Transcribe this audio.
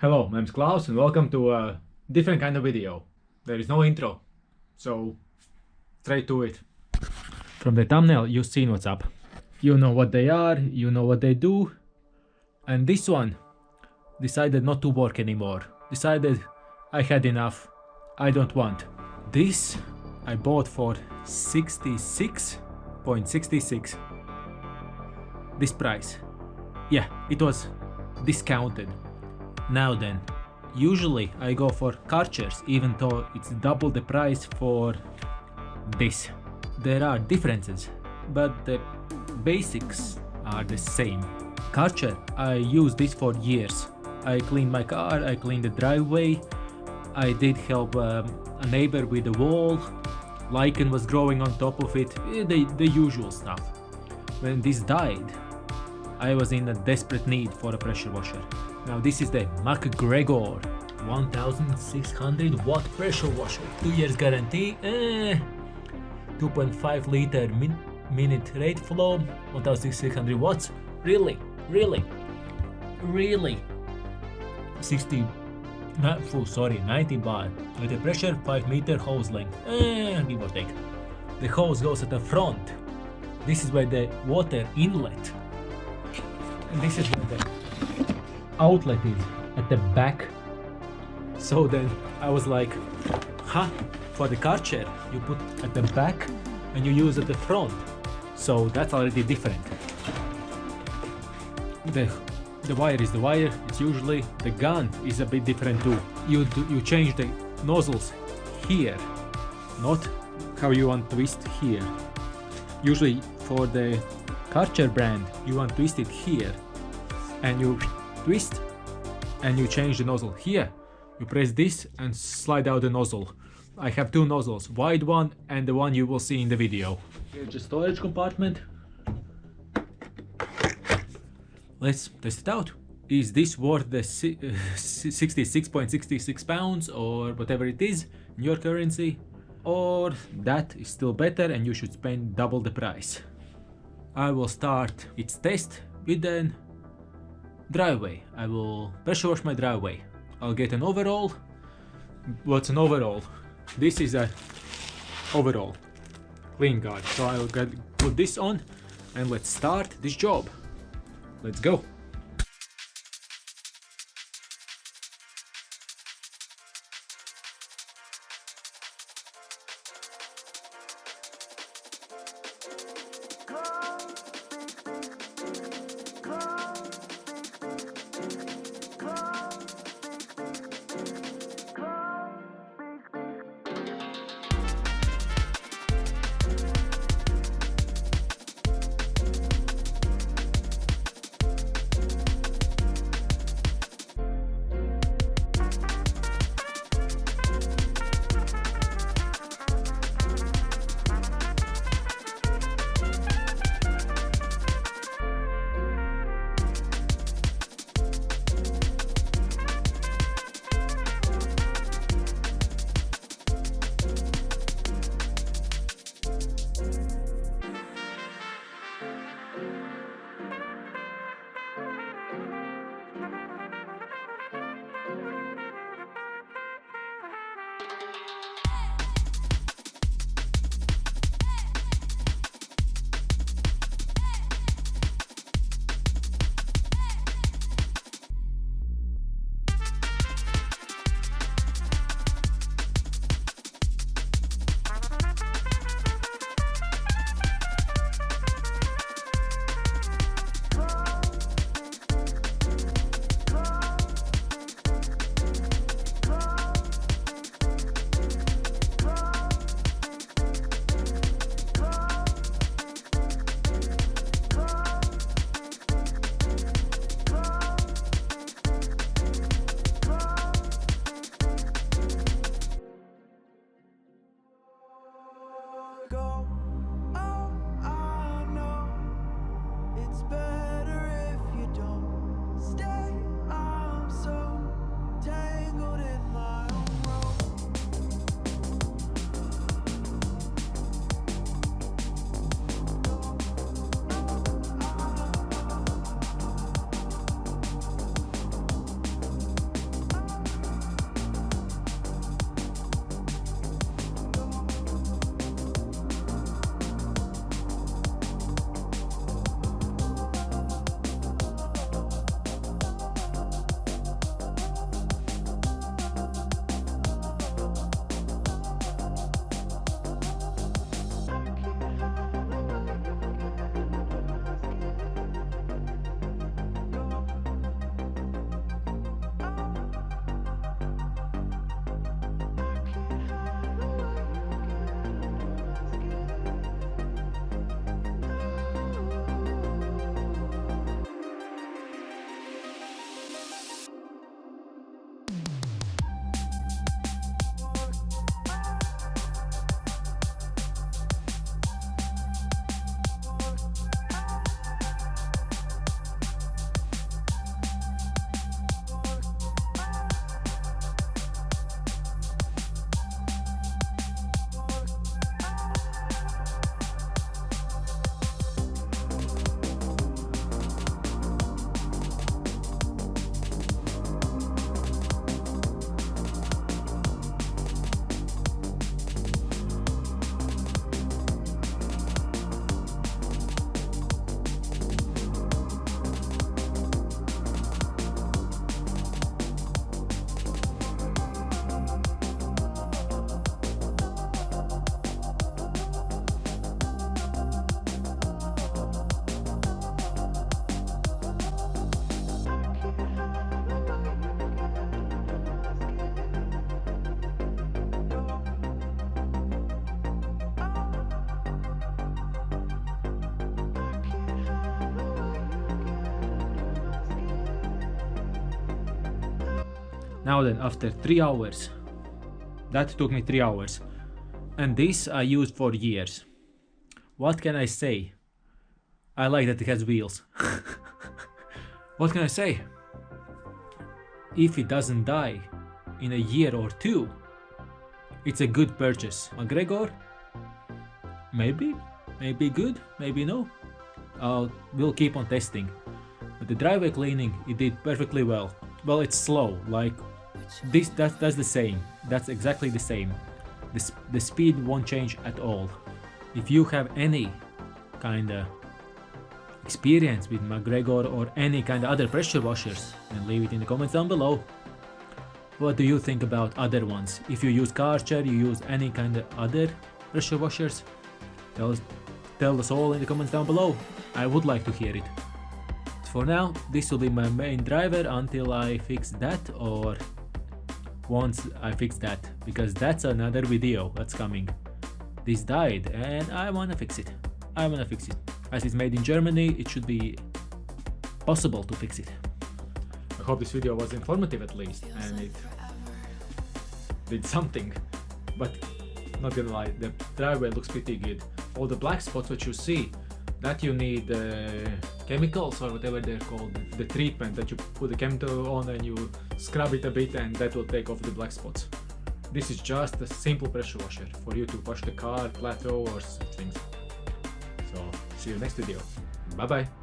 Hello, my name's Klaus and welcome to a different kind of video. There is no intro, so straight to it. From the thumbnail you've seen what's up. You know what they are, you know what they do. And this one decided not to work anymore. Decided I had enough, I don't want. This I bought for 66.66. This price. Yeah, it was discounted. Now then, usually I go for Karchers even though it's double the price for this. There are differences, but the basics are the same. Karcher, I used this for years. I cleaned my car, I cleaned the driveway, I did help a neighbor with the wall, lichen was growing on top of it, the usual stuff. When this died, I was in a desperate need for a pressure washer. Now this is the McGregor 1600 watt pressure washer. 2 years guarantee, 2.5 liter minute rate flow, 1600 watts. Really? 90 bar. With a pressure, 5 meter hose length, give or take. The hose goes at the front. This is where the water inlet. And this is where the outlet is at the back. So then I was like, for the Karcher you put at the back and you use at the front, so that's already different. The wire is the wire. It's usually the gun is a bit different too. You change the nozzles here, not how you want to twist here. Usually for the Karcher brand you want to twist it here, and you twist and you change the nozzle here. You press this and slide out the nozzle. I have two nozzles, wide one and the one you will see in the video. Here's the storage compartment. Let's test it out. Is this worth the 66.66 pounds or whatever it is in your currency? Or that is still better and you should spend double the price? I will start its test with an driveway. I will pressure wash my driveway. I'll get an overall. What's an overall? This is a overall clean guard. So I'll put this on and let's start this job. Let's go. Now then, after 3 hours, that took me 3 hours, and this I used for years. What can I say? I like that it has wheels. What can I say? If it doesn't die in a year or two, it's a good purchase. McGregor? Maybe good, maybe no. We'll keep on testing. But the driveway cleaning, it did perfectly well. Well, it's slow, like this. That's the same. That's exactly the same. The speed won't change at all. If you have any kinda experience with McGregor or any kind of other pressure washers, then leave it in the comments down below. What do you think about other ones? If you use Karcher, you use any kind of other pressure washers, tell us all in the comments down below. I would like to hear it. For now, this will be my main driver until I fix that, or once I fix that, because that's another video that's coming. This died and I wanna fix it. As it's made in Germany, it should be possible to fix it. I hope this video was informative at least, and it did something. But not gonna lie, the driveway looks pretty good. All the black spots which you see, that you need chemicals or whatever they're called, the treatment that you put the chemical on and you scrub it a bit, and that will take off the black spots. This is just a simple pressure washer for you to wash the car, plateau or things. So see you next video. Bye bye.